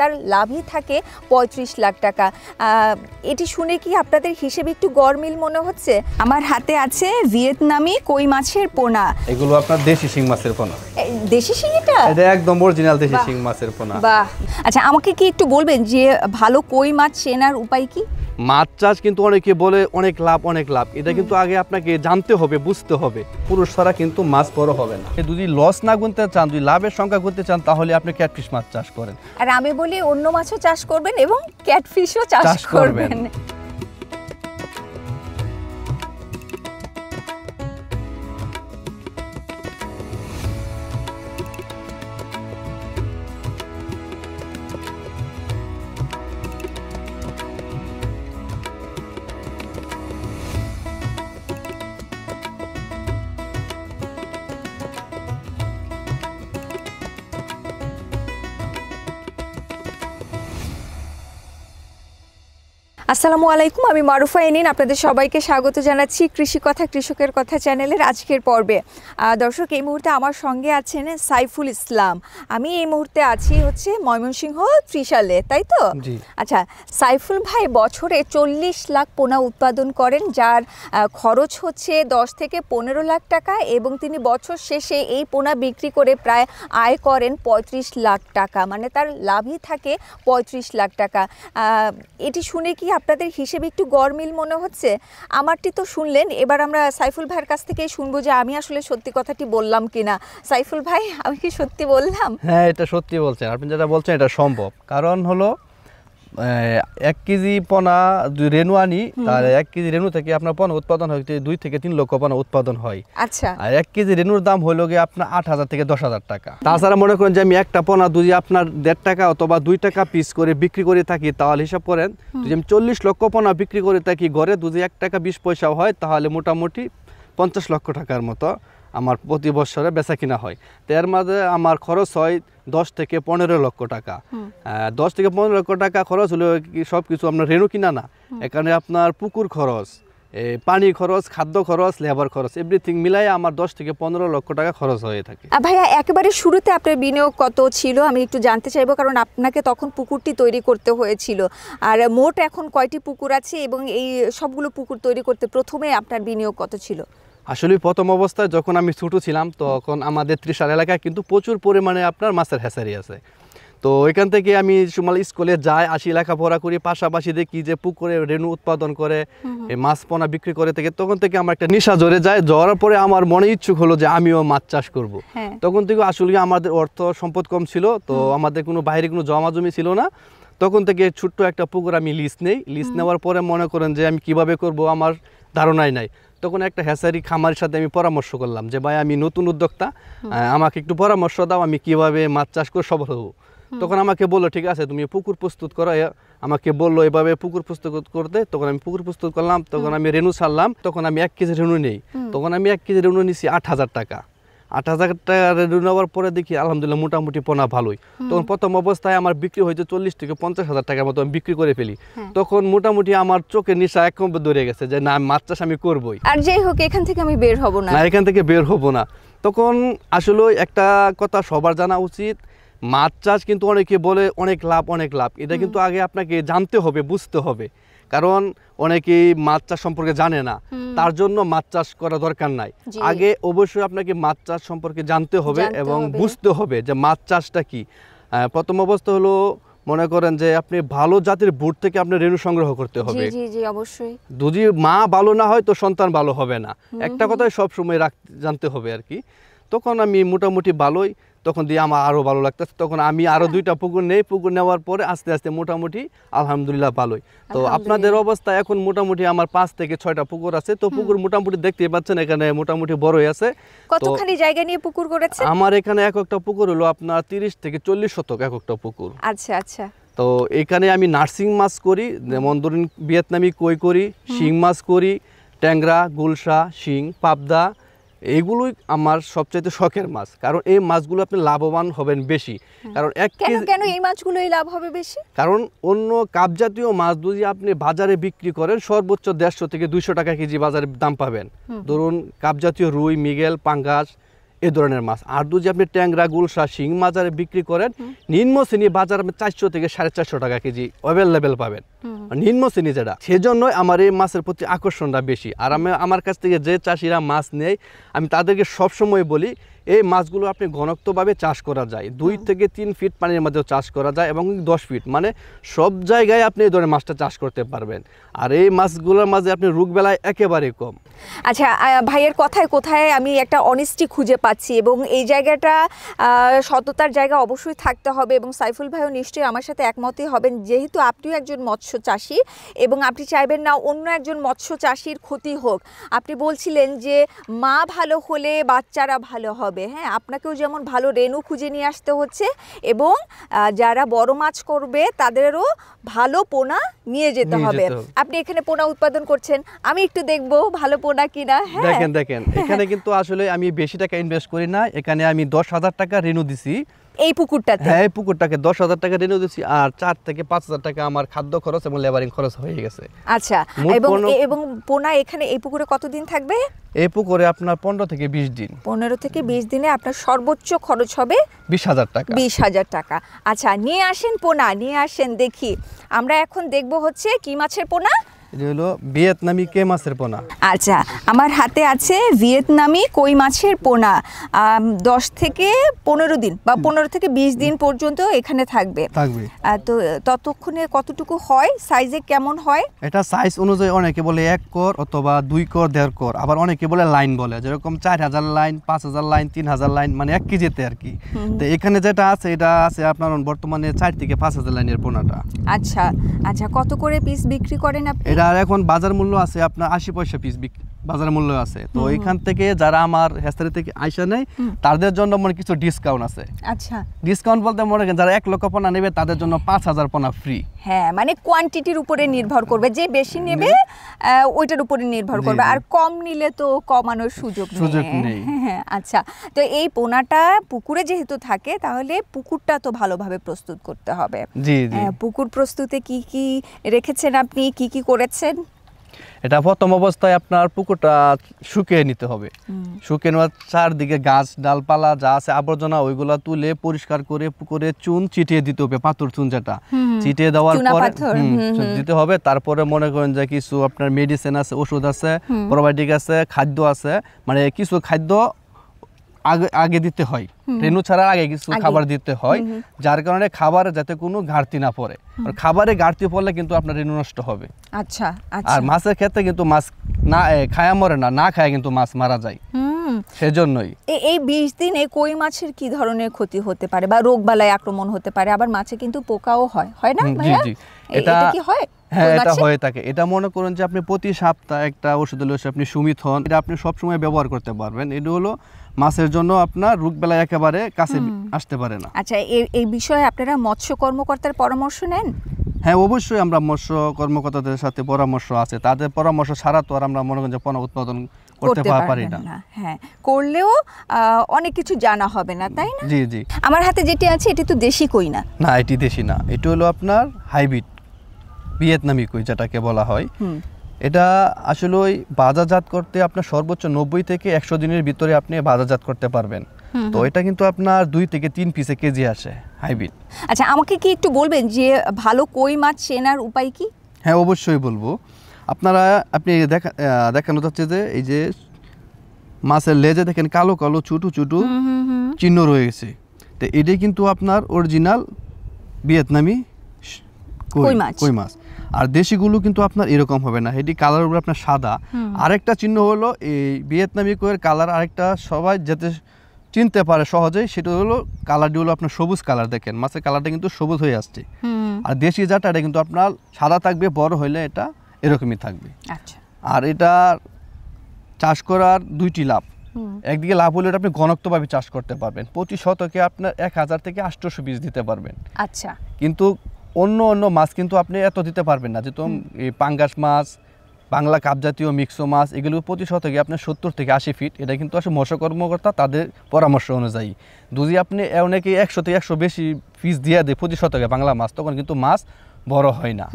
তার লাভই থাকে ৩৫ লাখ টাকা। এটি শুনে কি আপনাদের হিসেবে একটু গরমিল মনে হচ্ছে? আমার হাতে আছে ভিয়েতনামি কই মাছের পোনা। এগুলো আপনার দেশি শিং মাছের পোনা। দেশি শিং? এটা একদম অরিজিনাল দেশি শিং মাছের পোনা। বাহ, আচ্ছা আমাকে কি একটু বলবেন যে ভালো কই মাছ চেনার উপায় কি? মাছ চাষ কিন্তু অনেকে বলে অনেক লাভ, এটা কিন্তু আগে আপনাকে জানতে হবে, বুঝতে হবে। পুরুষ ছাড়া কিন্তু মাছ বড় হবে না। যদি লস না গুনতে চান, যদি লাভের সংখ্যা গুনতে চান, তাহলে আপনি ক্যাটফিশ মাছ চাষ করেন। আর আমি বলি অন্য মাছও চাষ করবেন এবং ক্যাটফিশও চাষ করবেন। আসসালামু আলাইকুম, আমি মারুফা এনিন। আপনাদের সবাইকে স্বাগত জানাচ্ছি কৃষি কথা কৃষকের কথা চ্যানেলের আজকের পর্বে। দর্শক, এই মুহূর্তে আমার সঙ্গে আছেন সাইফুল ইসলাম। আমি এই মুহূর্তে আছি হচ্ছে ময়মনসিংহ ত্রিশালে, তাই তো? আচ্ছা, সাইফুল ভাই বছরে 40 লাখ পোনা উৎপাদন করেন, যার খরচ হচ্ছে 10 থেকে 15 লাখ টাকা, এবং তিনি বছর শেষে এই পোনা বিক্রি করে প্রায় আয় করেন 35 লাখ টাকা, মানে তার লাভই থাকে 35 লাখ টাকা। এটি শুনে কি আপনাদের হিসেবে একটু গরমিল মনে হচ্ছে? আমারটি তো শুনলেন, এবার আমরা সাইফুল ভাইয়ের কাছ থেকেই শুনবো যে আমি আসলে সত্যি কথাটি বললাম কিনা। সাইফুল ভাই, আমি কি সত্যি বললাম? হ্যাঁ, এটা সত্যি বলছেন আপনি, যেটা বলছেন এটা সম্ভব। কারণ হলো 1 কেজি পোনা রেণু আনি, তার 1 কেজি রেণু থেকে আপনার পোনা উৎপাদন হয় 2 থেকে 3 লক্ষ পোনা উৎপাদন হয়। আচ্ছা, আর 1 কেজি রেণুর দাম হলো গিয়ে আপনার 8,000 থেকে 10,000 টাকা। তাছাড়া মনে করেন যে আমি একটা পোনা যদি আপনার 1.5 টাকা অথবা 2 টাকা পিস করে বিক্রি করে থাকি, তাহলে হিসাব করেন যদি আমি 40 লক্ষ পোনা বিক্রি করে থাকি, গড়ে যদি 1 টাকা 20 পয়সাও হয়, তাহলে মোটামুটি 50 লক্ষ টাকার মতো আমার প্রতি বছরে বেচা কিনা হয়। তো এর মাঝে আমার খরচ হয় 10 থেকে 15 লক্ষ টাকা। 10 থেকে 15 লক্ষ টাকা খরচ হলো সব কিছু আপনার রেণু কিনা না, এখানে আপনার পুকুর খরচ, পানি খরচ, খাদ্য খরচ, লেবার খরচ, এভরিথিং মিলাই আমার 10 থেকে 15 লক্ষ টাকা খরচ হয়ে থাকে। ভাইয়া, একেবারে শুরুতে আপনার বিনিয়োগ কত ছিল আমি একটু জানতে চাইবো, কারণ আপনাকে তখন পুকুরটি তৈরি করতে হয়েছিল। আর মোট এখন কয়টি পুকুর আছে, এবং এই সবগুলো পুকুর তৈরি করতে প্রথমে আপনার বিনিয়োগ কত ছিল? আসলে প্রথম অবস্থায় যখন আমি ছোটো ছিলাম, তখন আমাদের ত্রিশাল এলাকায় কিন্তু প্রচুর পরিমাণে আপনার মাছের হ্যাচারি আছে। তো ওইখান থেকে আমি সময় স্কুলে যাই, আসি, লেখাপড়া করি, পাশাপাশি দেখি যে পুকুরে রেণু উৎপাদন করে মাছ পোনা বিক্রি করে থেকে, তখন থেকে আমার একটা নেশা জড়ে যায়। জড়ার পরে আমার মনে ইচ্ছুক হলো যে আমিও মাছ চাষ করব। তখন থেকে আসলে আমাদের অর্থ সম্পদ কম ছিল, তো আমাদের কোনো বাইরে কোনো জমা জমি ছিল না। তখন থেকে ছোট্ট একটা পুকুর আমি লিজ নেই। লিজ নেওয়ার পরে মনে করেন যে আমি কিভাবে করব আমার ধারণাই নাই। তখন একটা হ্যাচারি খামারের সাথে আমি পরামর্শ করলাম যে ভাই, আমি নতুন উদ্যোক্তা, আমাকে একটু পরামর্শ দাও, আমি কিভাবে মাছ চাষ করে সফল হবো। তখন আমাকে বললো ঠিক আছে, তুমি পুকুর প্রস্তুত করো। আমাকে বললো এভাবে পুকুর প্রস্তুত করতে। তখন আমি পুকুর প্রস্তুত করলাম, তখন আমি রেণু ছাড়লাম। তখন আমি 1 কেজি রেণু নেই, তখন আমি 1 কেজি রেণু নিছি 8,000 টাকা। 8,000 টাকা রেণু নেওয়ার পরে দেখি আলহামদুলিল্লাহ মোটামুটি পোনা ভালোই। তখন প্রথম অবস্থায় আমার বিক্রি হয়েছে 40 থেকে 50,000 টাকার মতো আমি বিক্রি করে ফেলি। তখন মোটামুটি আমার চোখের নিশা একদম ধরে গেছে যে না, মাছ চাষ আমি করবোই। আর যাই হোক, এখান থেকে আমি বের হব না, এখান থেকে বের হব না। তখন আসলে একটা কথা সবার জানা উচিত, মাছ চাষ কিন্তু অনেকে বলে অনেক লাভ, এটা কিন্তু আগে আপনাকে জানতে হবে, বুঝতে হবে। কারণ অনেকেই মাছ চাষ সম্পর্কে জানে না, তার জন্য মাছ চাষ করা দরকার নাই। আগে অবশ্যই আপনাকে মাছ চাষ সম্পর্কে জানতে হবে এবং বুঝতে হবে যে মাছ চাষটা কি। প্রথম অবস্থা হলো মনে করেন যে আপনি ভালো জাতের বুট থেকে আপনি রেণু সংগ্রহ করতে হবে। অবশ্যই। যদি মা ভালো না হয় তো সন্তান ভালো হবে না, একটা কথাই সব সময় জানতে হবে আর কি। তখন আমি মোটামুটি ভালোই, তখন দিয়ে আমার আরও ভালো লাগতেছে। তখন আমি আরও 2টা পুকুর নেই। পুকুর নেওয়ার পরে আস্তে আস্তে মোটামুটি আলহামদুলিল্লাহ ভালোই। তো আপনাদের অবস্থা এখন মোটামুটি আমার 5 থেকে 6টা পুকুর আছে। তো পুকুর মোটামুটি দেখতে পাচ্ছেন এখানে মোটামুটি বড়ই আছে। কতখানি জায়গা নিয়ে পুকুর করেছেন? আমার এখানে এক একটা পুকুর হলো আপনার 30 থেকে 40 শতক এক একটা পুকুর। আচ্ছা আচ্ছা। তো এখানে আমি নার্সিং মাছ করি, যেমন ধরুন ভিয়েতনামি কই করি, শিং মাছ করি, ট্যাংরা, গুলশা, শিং, পাবদা, এইগুলোই আমার সবচেয়ে শখের মাছ। কারণ এই মাছগুলো আপনি লাভবান হবেন বেশি। কারণ কেন এই মাছগুলোই লাভ হবে বেশি? কারণ অন্য কাপ জাতীয় মাছ যদি আপনি বাজারে বিক্রি করেন, সর্বোচ্চ 150 থেকে 200 টাকা কেজি বাজারে দাম পাবেন। ধরুন কাপ জাতীয় রুই, মৃগেল, পাঙ্গাস, এই ধরনের মাছ। আর যদি আপনি ট্যাংরা, গুলশা, শিং বাজারে বিক্রি করেন, নিম্ন শ্রেণী বাজার 400 থেকে 450 টাকা কেজি অ্যাভেলেবেল পাবেন, নিম্ন শ্রেণী যেটা। সেজন্যই আমার এই মাছের প্রতি আকর্ষণটা বেশি। আর আমার কাছ থেকে যে চাষিরা মাছ নেয়, আমি তাদেরকে সবসময় বলি এই মাছগুলো আপনি ঘনত্বভাবে চাষ করা যায়, 2 থেকে 3 ফিট পানির মধ্যেও চাষ করা যায় এবং 10 ফিট, মানে সব জায়গায় আপনি এই ধরনের মাছটা চাষ করতে পারবেন। আর এই মাছগুলোর মাঝে আপনি রোগবেলায় একেবারে কম। আচ্ছা, ভাইয়ের কথায় কোথায় আমি একটা অনেস্টি খুঁজে পাচ্ছি, এবং এই জায়গাটা সততার জায়গা অবশ্যই থাকতে হবে, এবং সাইফুল ভাইও নিশ্চয়ই আমার সাথে একমতই হবেন, যেহেতু আপনিও একজন মৎস্য চাষি এবং আপনি চাইবেন না অন্য একজন মৎস্য চাষির ক্ষতি হোক। আপনি বলছিলেন যে মা ভালো হলে বাচ্চারা ভালো হবে। হ্যাঁ, আপনাকেও যেমন ভালো রেণু খুঁজে নিয়ে আসতে হচ্ছে, এবং যারা বড় মাছ করবে তাদেরও ভালো পোনা নিয়ে যেতে হবে। আপনি এখানে পোনা উৎপাদন করছেন, আমি একটু দেখবো ভালো পোনা কিনা। হ্যাঁ, দেখেন এখানে কিন্তু আসলে আমি বেশি টাকা ইনভেস্ট করি না, এখানে আমি 10,000 টাকা রেণু দিছি এই পুকুরটাতে। হ্যাঁ, এই পুকুরটাকে 10,000 টাকা রেণু দিছি, আর 4 থেকে 5,000 টাকা আমার খাদ্য খরচ এবং লেবারিং খরচ হয়ে গেছে। আচ্ছা, এবং পোনা এখানে এই পুকুরে কতদিন থাকবে? এই পুকুরে আপনার 15 থেকে 20 দিন। 15 থেকে 20 দিনে আপনার সর্বোচ্চ খরচ হবে 20,000 টাকা। 20,000 টাকা। আচ্ছা, নিয়ে আসেন পোনা, নিয়ে আসেন দেখি। আমরা এখন দেখব হচ্ছে কি মাছের পোনা। এটা হলো ভিয়েতনামি কে মাছের পোনা। আচ্ছা, আমার হাতে আছে ভিয়েতনামি কই মাছের পোনা। 10 থেকে 15 দিন বা 15 থেকে 20 দিন পর্যন্ত এখানে থাকবে। তো ততক্ষণে কতটুকু হয়, সাইজে কেমন হয়? এটা সাইজ অনুযায়ী অনেকে বলে 1 কর অথবা 2 কর 1.5 কর, আবার অনেকে বলে লাইন বলে, যেরকম 4000 লাইন, 5000 লাইন, 3000 লাইন, মানে 1 কেজিতে আর কি। তো এখানে যেটা আছে এটা আছে আপনার বর্তমানে 4 থেকে 5000 লাইনের পোনাটা। আচ্ছা, কত করে পিস বিক্রি করেন আপনি? আর এখন বাজার মূল্য আছে আপনার 80 পয়সা পিস বাজার মূল্য আছে। তো এখান থেকে যারা আমার হেস্তারি থেকে আইসা নেয় তাদের জন্য মনে কিছু ডিসকাউন্ট আছে। আচ্ছা, ডিসকাউন্ট বলতে মনে করেন যারা 1 লক্ষ পোনা নেবে তাদের জন্য 5,000 পোনা ফ্রি। হ্যাঁ, মানে কোয়ান্টিটির উপরে নির্ভর করবে, যে বেশি নেবে ওইটার উপরে নির্ভর করবে, আর কম নিলে তো কমানোর সুযোগ নেই। হ্যাঁ, আচ্ছা, তো এই পোনাটা পুকুরে যেহেতু থাকে তাহলে পুকুরটা তো ভালোভাবে প্রস্তুত করতে হবে। জি, পুকুর প্রস্তুতে কি কি রেখেছেন আপনি, কি কি করেছেন? এটা প্রথম অবস্থায় আপনার পুকুরটা শুকিয়ে নিতে হবে। শুকিয়ে নেওয়ার চারদিকে গাছ ডালপালা যা আছে আবর্জনা ওইগুলা তুলে পরিষ্কার করে পুকুরে চুন ছিটিয়ে দিতে হবে, পাথর চুন যেটা ছিটিয়ে দেওয়ার পরে দিতে হবে। তারপরে মনে করেন যে কিছু আপনার মেডিসিন আছে, ওষুধ আছে, প্রোবায়োটিক আছে, খাদ্য আছে, মানে কিছু খাদ্য আগে দিতে হয়, রেণু ছাড়ার আগে কিছু খাবার দিতে হয়, যার কারণে খাবারে যাতে কোনো ঘাটতি না পড়ে। খাবারে ঘাটতি পড়লে কিন্তু আপনার রেণু নষ্ট হবে। আচ্ছা, আর মাছের ক্ষেত্রে কিন্তু মাছ না খায়া মরে না খায় কিন্তু মাছ মারা যায়। সেজন্যই এই 20 দিনে কই মাছের কি ধরনের ক্ষতি হতে পারে বা রোগবালাই আক্রমণ হতে পারে? আবার মাছে কিন্তু পোকাও হয় না ভাইয়া? জি, এটা কি হয়? হ্যাঁ, এটা হয়ে থাকে। এটা মনে করেন যে আপনি প্রতি সপ্তাহে একটা ওষুধ হলো আপনি সুমিথন, এটা আপনি সবসময় ব্যবহার করতে পারবেন। এটা হলো মাছের জন্য আপনার রোগবেলা একেবারে কাছে আসতে পারে না। আচ্ছা, এই বিষয়ে আপনারা মৎস্য কর্মকর্তার পরামর্শ নেন? হ্যাঁ, অবশ্যই আমরা মৎস্য কর্মকর্তাদের সাথে পরামর্শ আছে, তাদের পরামর্শ ছাড়া তো আর আমরা মনে করেন যে পোনা উৎপাদন করতে পারি না। হ্যাঁ, করলেও অনেক কিছু জানা হবে না, তাই না? জি। আমার হাতে যেটি আছে এটি তো দেশি কই না। না, এটি দেশি না, এটি হলো আপনার হাইব্রিড ভিয়েতনামি কই যেটাকে বলা হয়। এটা আসলে ওই বাজারজাত করতে আপনার সর্বোচ্চ 90 থেকে 100 দিনের ভিতরে আপনি বাজারজাত করতে পারবেন। তো এটা কিন্তু আপনার 2 থেকে 3 পিসে কেজি আসে হাইব্রিড। আচ্ছা, আমাকে কি একটু বলবেন যে ভালো কই মাছ চেনার উপায় কি? হ্যাঁ, অবশ্যই বলবো। আপনি দেখানো যাচ্ছে যে এই যে মাছের লেজে দেখেন কালো কালো ছোট ছোট চিহ্ন রয়েছে, তো এটাই কিন্তু আপনার অরিজিনাল ভিয়েতনামি কই মাছ। আর দেশিগুলো কিন্তু আপনার এরকম হবে না, এটি কালার উপরে আপনার সাদা। আরেকটা চিহ্ন হলো এই ভিয়েতনামি কইয়ের কালার, আরেকটা সবাই যাতে চিনতে পারে সহজেই, সেটা হলো কালারটি হলো আপনার সবুজ কালার। দেখেন মাছের কালারটা কিন্তু সবুজ হয়ে আসছে। আর দেশি যেটা এটা কিন্তু আপনার সাদা থাকবে, বড় হইলে এটা এরকমই থাকবে। আচ্ছা, আর এটা চাষ করার 2টি লাভ। একদিকে লাভ হলে আপনি ঘনত্বভাবে চাষ করতে পারবেন, প্রতি শতকে আপনার 1000 থেকে 800 পিস দিতে পারবেন। আচ্ছা, কিন্তু অন্য মাছ কিন্তু আপনি এত দিতে পারবেন না, যেহেতু এই পাঙ্গাস মাছ, বাংলা কাপ জাতীয় মিক্সো মাছ, এগুলো প্রতি শতকে আপনার 70 থেকে 80 ফিট। এটা কিন্তু আসলে মৎস্য কর্মকর্তা তাদের পরামর্শ অনুযায়ী। যদি আপনি অনেকে 100 থেকে 100 বেশি ফিস দিয়ে দিই প্রতি শতকে বাংলা মাছ, তখন কিন্তু মাছ বড় হয় না,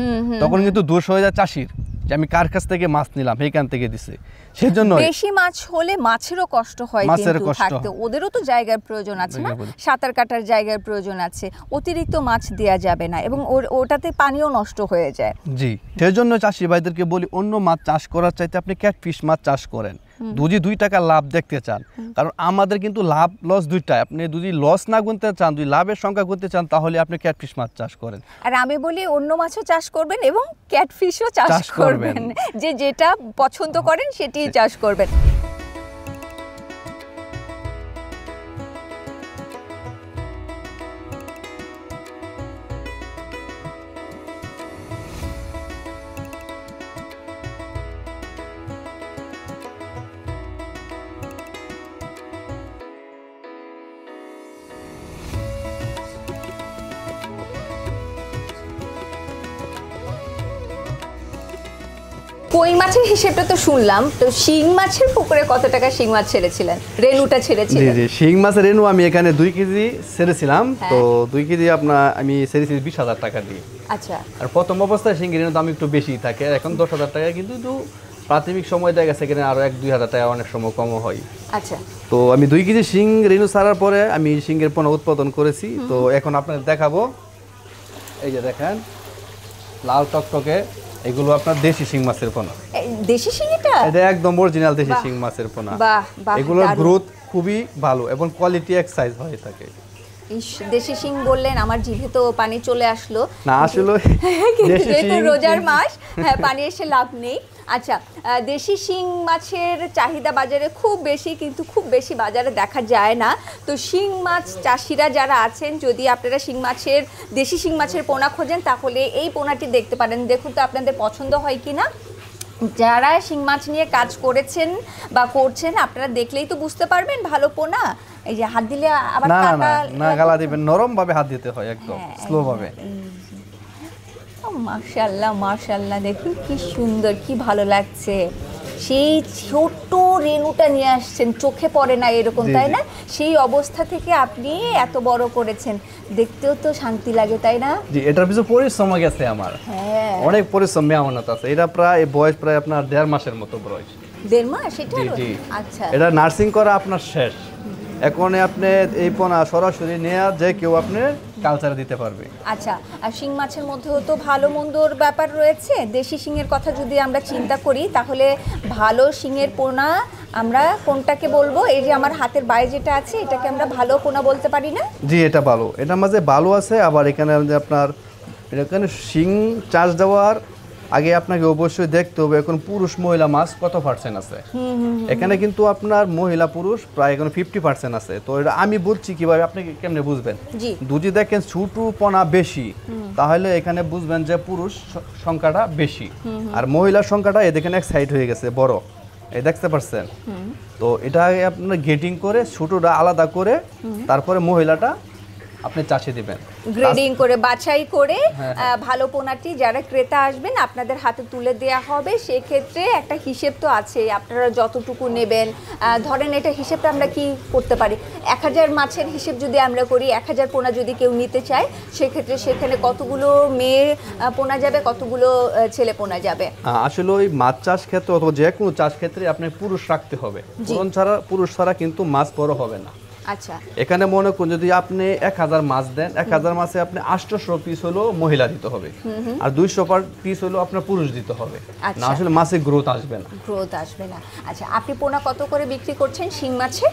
তখন কিন্তু দোষ হয়ে যায় চাষির যে আমি কার কাছ থেকে মাছ নিলাম এইখান থেকে দিছে। সেজন্য বেশি মাছ হলে মাছেরও কষ্ট হয়, মাছেরও কিন্তু কষ্ট থাকতে ওদেরও তো জায়গার প্রয়োজন আছে না, সাঁতার কাটার জায়গার প্রয়োজন আছে, অতিরিক্ত মাছ দেয়া যাবে না এবং ওটাতে পানিও নষ্ট হয়ে যায়। জি, সেজন্য চাষি ভাইদেরকে বলি অন্য মাছ চাষ করার চাইতে আপনি ক্যাটফিশ মাছ চাষ করেন, যদি 2 টাকা লাভ দেখতে চান। কারণ আমাদের কিন্তু লাভ লস দুইটাই, আপনি যদি লস না গুনতে চান, যদি লাভের সংখ্যা গুনতে চান, তাহলে আপনি ক্যাটফিশ মাছ চাষ করেন। আর আমি বলি অন্য মাছও চাষ করবেন এবং ক্যাটফিশও চাষ করবেন, যে যেটা পছন্দ করেন সেটি চাষ করবেন। কই মাছের হিসেবটা তো শুনলাম, তো শিং মাছের পুকুরে কত টাকা শিং মাছ ছেড়েছিলেন, রেনুটা ছেড়েছিলেন? জি জি, শিং মাছের রেনু আমি এখানে 2 কেজি ছেড়েছিলাম, তো 2 কেজি আপনার আমি ছেড়েছি 20,000 টাকা দিয়ে। আচ্ছা। আর প্রথম অবস্থায় শিঙ্গের রেনুর দাম একটু বেশি থাকে, এখন 10,000 টাকা, কিন্তু প্রাথমিক সময় দেখা গেছে এখানে আরো 1-2 হাজার টাকা অনেক সময় কমও হয়। আচ্ছা। তো আমি 2 কেজি শিং রেনু ছাড়ার পরে আমি শিঙ্গের পোনা উৎপাদন করেছি। তো এখন আপনাদের দেখাবো, এই যে দেখেন লাল টকটকে, এগুলো আপনার দেশি শিং মাছের পোনা। দেশি শিং? এটা একদম অরিজিনাল দেশি শিং মাছের পোনা। বাহ বাহ, এগুলোর গ্রোথ খুবই ভালো এবং কোয়ালিটি এক সাইজ হয়ে থাকে। দেশি শিং বললেন, আমার জিভে তো পানি চলে আসলো। না আসলে যেহেতু রোজার মাস, পানি এসে লাভ নেই। আচ্ছা, দেশি শিং মাছের চাহিদা বাজারে খুব বেশি, কিন্তু খুব বেশি বাজারে দেখা যায় না। তো শিং মাছ চাষিরা যারা আছেন, যদি আপনারা দেশি শিং মাছের পোনা খোঁজেন, তাহলে এই পোনাটি দেখতে পারেন। দেখুন তো আপনাদের পছন্দ হয় কিনা। যারা শিং মাছ নিয়ে কাজ করেছেন বা করছেন, আপনারা দেখলেই তো বুঝতে পারবেন ভালো পোনা। এই যে হাত দিলে আবার না গালা দিবেন, নরম ভাবে হাত দিতে হয়, একদম স্লো ভাবে। মাশাআল্লাহ মাশাআল্লাহ, দেখুন কি সুন্দর, কি ভালো লাগছে। সেই ছোট্ট রেনুটা নিয়ে আসছেন, চোখে পড়ে না এরকম, তাই না? সেই অবস্থা থেকে আপনি এত বড় করেছেন, দেখতেও তো শান্তি লাগে, তাই না? জি, এটার পিছনে পরিশ্রম গেছে আমার, অনেক পরিশ্রম মেহনত আছে। এটা প্রায় বয়স প্রায় আপনার 1.5 মাসের মতো বয়স। 1.5 মাস? এটা আচ্ছা। এটা নার্সিং করা আপনার শেষ, এখন আপনি এই পোনা সরাসরি নিয়ে যে কেউ আপনি কালচারে দিতে পারবে। আচ্ছা, আর শিং মাছের মধ্যেও তো ভালো মন্দর ব্যাপার রয়েছে। দেশি শিংয়ের কথা যদি আমরা চিন্তা করি, তাহলে ভালো শিংয়ের পোনা আমরা কোনটাকে বলবো? এই যে আমার হাতের বাইরে যেটা আছে, এটাকে আমরা ভালো পোনা বলতে পারি না? জি, এটা ভালো, এটার মাঝে ভালো আছে। আবার এখানে আপনার এখানে শিং চাষ দেওয়ার আগে আপনাকে অবশ্যই দেখতে হবে এখন পুরুষ মহিলা মাছ কত পার্সেন্ট আছে। এখানে কিন্তু আপনার মহিলা পুরুষ প্রায় এখন 50% আছে। তো এটা আমি বলছি কিভাবে, আপনি কেমনে বুঝবেন? যদি দেখেন ছোট পোনা বেশি, তাহলে এখানে বুঝবেন যে পুরুষ সংখ্যাটা বেশি, আর মহিলার সংখ্যাটা এই দেখেন এক সাইড হয়ে গেছে বড়, এই দেখতে পাচ্ছেন? তো এটা আপনার গেটিং করে ছোটটা আলাদা করে তারপরে মহিলাটা আপনি চাষে দিবেন, গ্রেডিং করে বাছাই করে ভালো পোনাটি যারা ক্রেতা আসবেন আপনাদের হাতে তুলে দেয়া হবে। সেক্ষেত্রে একটা হিসেব তো আছে, আপনারা যতটুকু নেবেন। ধরেন এটা হিসেবটা আমরা কি করতে পারি, 1000 মাছের হিসেব যদি আমরা করি, 1000 পোনা যদি কেউ নিতে চায়, সেক্ষেত্রে সেখানে কতগুলো মেয়ে পোনা যাবে, কতগুলো ছেলে পোনা যাবে? আসলে ওই মাছ চাষ ক্ষেত্রে অথবা যে কোনো চাষ ক্ষেত্রে আপনার পুরুষ রাখতে হবে, পুরুষ ছাড়া কিন্তু মাছ বড় হবে না। আচ্ছা, এখানে মনে করুন যদি আপনি 1000 মাছ দেন, 1000 মাছে আপনি 800 পিস হলো মহিলা দিতে হবে, আর 200 পিস হলো আপনার পুরুষ দিতে হবে, না আসলে মাছে গ্রোথ আসবে না। আচ্ছা, আপনি পোনা কত করে বিক্রি করছেন শিং মাছে?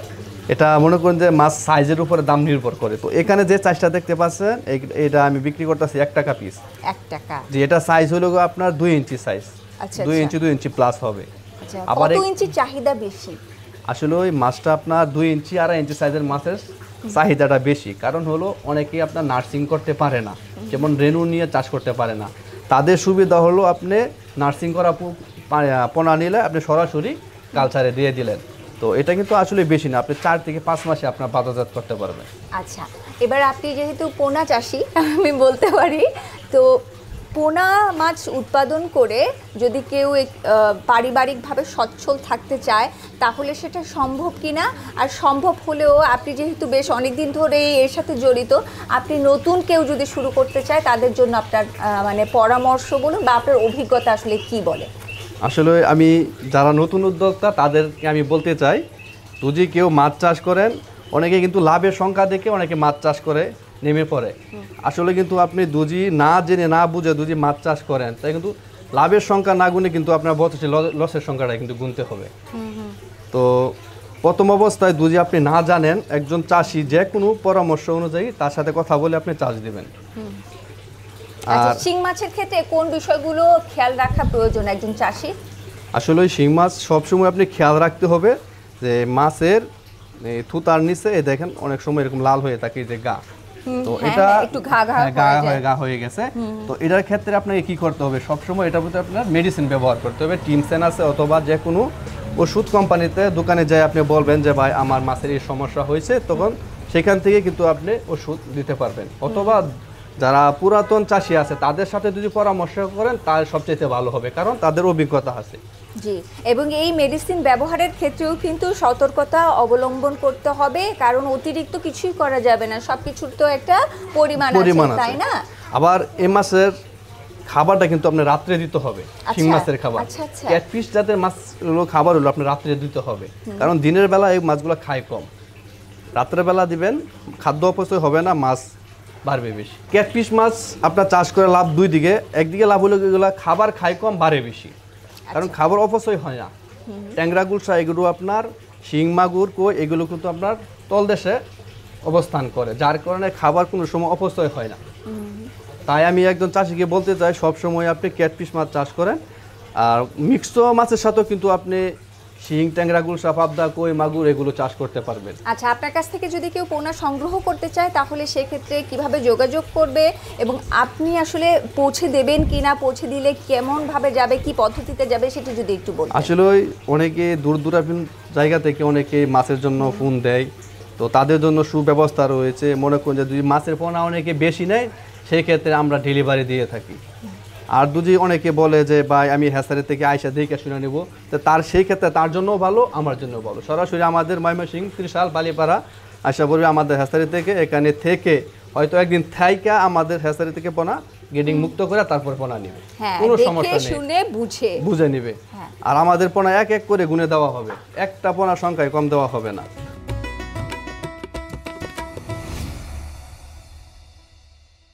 এটা মনে করেন যে মাছ সাইজের উপরে দাম নির্ভর করে। তো এখানে যে চাষটা দেখতে পাচ্ছেন, এটা আমি বিক্রি করতেছি 1 টাকা পিস। 1 টাকা? যে এটা সাইজ হলো আপনার 2 ইঞ্চি সাইজ। আচ্ছা, 2 ইঞ্চি প্লাস হবে। আচ্ছা, আবার কত ইঞ্চি চাহিদা বেশি? আসলে ওই মাছটা আপনার 2 ইঞ্চি 2.5 ইঞ্চি সাইজের মাছের চাহিদাটা বেশি, কারণ হলো অনেকেই আপনার নার্সিং করতে পারে না, যেমন রেনু নিয়ে চাষ করতে পারে না। তাদের সুবিধা হলো আপনি নার্সিং করা পোনা নিলে আপনি সরাসরি কালচারে দিয়ে দিলেন। তো এটা কিন্তু আসলে বেশি না, আপনি 4 থেকে 5 মাসে আপনার বাজারজাত করতে পারবেন। আচ্ছা, এবার আপনি যেহেতু পোনা চাষি আমি বলতে পারি, তো পোনা মাছ উৎপাদন করে যদি কেউ পারিবারিকভাবে সচ্ছল থাকতে চায় তাহলে সেটা সম্ভব কিনা, আর সম্ভব হলেও আপনি যেহেতু বেশ অনেক দিন ধরে এর সাথে জড়িত, আপনি নতুন কেউ যদি শুরু করতে চায় তাদের জন্য আপনার মানে পরামর্শ বলুন বা আপনার অভিজ্ঞতা আসলে কি বলে? আসলে আমি যারা নতুন উদ্যোক্তা তাদেরকে আমি বলতে চাই, যদি কেউ মাছ চাষ করেন, অনেকে কিন্তু লাভের সংখ্যা দেখে অনেকে মাছ চাষ করে নেমে পড়ে। আসলে কিন্তু আপনি দুজি না জেনে না বুঝে দুজি মাছ চাষ করেন, তাই কিন্তু লাভের সংখ্যা না গুনে কিন্তু আপনার বছরে লসের সংখ্যাটা কিন্তু গুনতে হবে। তো প্রথম অবস্থায় দুজি আপনি না জানেন, একজন চাষি যে কোনো পরামর্শ অনুযায়ী তার সাথে কথা বলে আপনি চাষ দিবেন। আচ্ছা, শিং মাছের ক্ষেত্রে কোন বিষয়গুলো খেয়াল রাখা প্রয়োজন একজন চাষি? আসলে ওই শিং মাছ সবসময় আপনি খেয়াল রাখতে হবে যে মাছের থুতার নিচে দেখেন অনেক সময় এরকম লাল হয়ে থাকে যে গা, তো এটা একটু ঘা হয়ে গেছে। তো এটার ক্ষেত্রে আপনাকে কি করতে হবে, সবসময় এটার প্রতি আপনার মেডিসিন ব্যবহার করতে হবে। টিমসেন আছে অথবা যে কোনো ওষুধ কোম্পানিতে দোকানে যাই আপনি বলবেন যে ভাই আমার মাছের এই সমস্যা হয়েছে, তখন সেখান থেকে কিন্তু আপনি ওষুধ দিতে পারবেন। অথবা যারা পুরাতন চাষি আছে তাদের সাথে যদি পরামর্শ করেন তাহলে সবচেয়ে ভালো হবে, কারণ তাদের অভিজ্ঞতা আছে। জি, এবং এই মেডিসিন ব্যবহারের ক্ষেত্রেও কিন্তু সতর্কতা অবলম্বন করতে হবে, কারণ অতিরিক্ত কিছুই করা যাবে না, সবকিছুর তো একটা পরিমাণ আছে, তাই না? আবার এই মাছের খাবারটা কিন্তু আপনার রাত্রে দিতে হবে। শিং মাছের খাবার, ক্যাটফিশ জাতের মাছগুলো খাবার হলো আপনার রাত্রে দিতে হবে, কারণ দিনের বেলা এই মাছগুলো খায় কম, রাত্রের বেলা দিবেন, খাদ্য অপচয় হবে না, মাছ বাড়বে বেশি। ক্যাটফিশ মাছ আপনার চাষ করে লাভ দুই দিকে, একদিকে লাভ হলো এগুলো খাবার খায় কম, বাড়ে বেশি, কারণ খাবার অপচয় হয় না। ট্যাংরা গুলশা এগুলো আপনার শিং মাগুর কই এগুলো কিন্তু আপনার তলদেশে অবস্থান করে, যার কারণে খাবার কোনো সময় অপচয় হয় না। তাই আমি একজন চাষিকে বলতে চাই সবসময় আপনি ক্যাটফিশ মাছ চাষ করেন, আর মিক্সড মাছের সাথেও কিন্তু আপনি শিং, ট্যাংরা, গুলশা, পাবদা, কই, মাগুর এগুলো চাষ করতে পারবেন। আচ্ছা, আপনার কাছ থেকে যদি কেউ পোনা সংগ্রহ করতে চায় তাহলে সেক্ষেত্রে কিভাবে যোগাযোগ করবে, এবং আপনি আসলে পৌঁছে দেবেন কিনা, পৌঁছে দিলে কেমন ভাবে যাবে, কি পদ্ধতিতে যাবে, সেটা যদি একটু বলুন। আসলে অনেকে দূর দূরান্ত জায়গা থেকে অনেকে মাছের জন্য ফোন দেয়, তো তাদের জন্য সুব্যবস্থা রয়েছে। মনে করুন যে যদি মাছের পোনা অনেকে বেশি নেয় সেই ক্ষেত্রে আমরা ডেলিভারি দিয়ে থাকি। আর যদি অনেকে বলে যে ভাই আমি হ্যাসারি থেকে আয়সা দেখে শুনে নেব, তো তার সেই ক্ষেত্রে তার জন্যও ভালো, আমার জন্যও ভালো। সরাসরি আমাদের ময়মনসিংহ ত্রিশাল বালিপাড়া আশা করি আমাদের হ্যাসারি থেকে, এখানে থেকে হয়তো একদিন থাইকা আমাদের হ্যাসারি থেকে পোনা গেডিং মুক্ত করে তারপর পোনা নিবে, কোনো সমস্যা নেই, বুঝে নিবে। আর আমাদের পোনা এক এক করে গুনে দেওয়া হবে, একটা পোনা সংখ্যায় কম দেওয়া হবে না।